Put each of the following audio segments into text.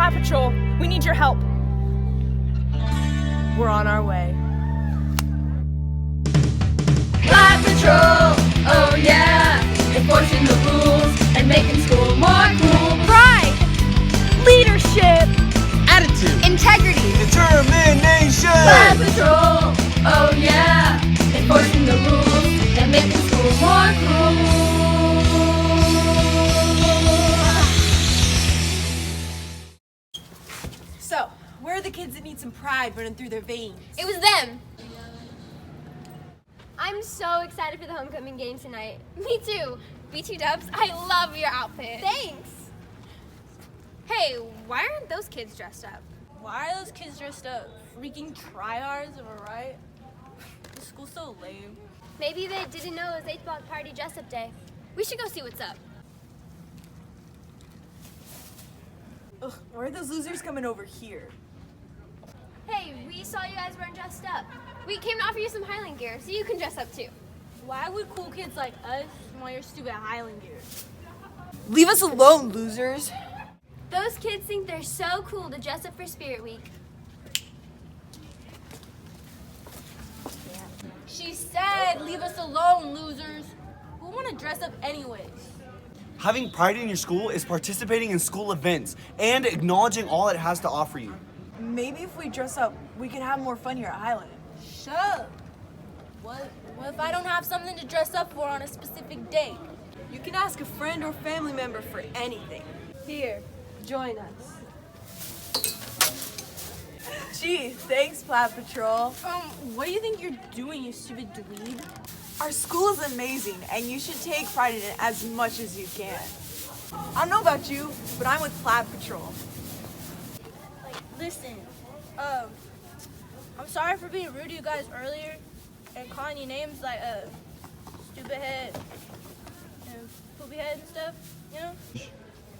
Plaid Patrol. We need your help. We're on our way. Plaid Patrol, oh yeah, enforcing the rules and making school more cool. Pride, leadership, Attitude, integrity, determination. Plaid Patrol, oh yeah, enforcing the rules and making school more cool. So, where are the kids that need some pride running through their veins? It was them. I'm so excited for the homecoming game tonight. Me too. B2 Dubs, I love your outfit. Thanks. Hey, why aren't those kids dressed up? Why are those kids dressed up? Freaking tryhards, am I right? The school's so lame. Maybe they didn't know it was 8th block party dress-up day. We should go see what's up. Ugh, why are those losers coming over here? Hey, we saw you guys weren't dressed up. We came to offer you some Highland gear, so you can dress up too. Why would cool kids like us want your stupid Highland gear? Leave us alone, losers. Those kids think they're so cool to dress up for Spirit Week. She said, leave us alone, losers. Who want to dress up anyways? Having pride in your school is participating in school events and acknowledging all it has to offer you. Maybe if we dress up, we can have more fun here at Highland. Shut up. What if I don't have something to dress up for on a specific day? You can ask a friend or family member for anything. Here, join us. Gee, thanks, Plaid Patrol. What do you think you're doing, you stupid dweeb? Our school is amazing, and you should take pride in it as much as you can. I don't know about you, but I'm with Plaid Patrol. Listen, I'm sorry for being rude to you guys earlier and calling you names like stupid head and poopy head and stuff, you know?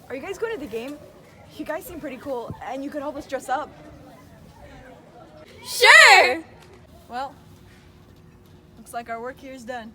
Are you guys going to the game? You guys seem pretty cool, and you could help us dress up. Sure! Well, looks like our work here is done.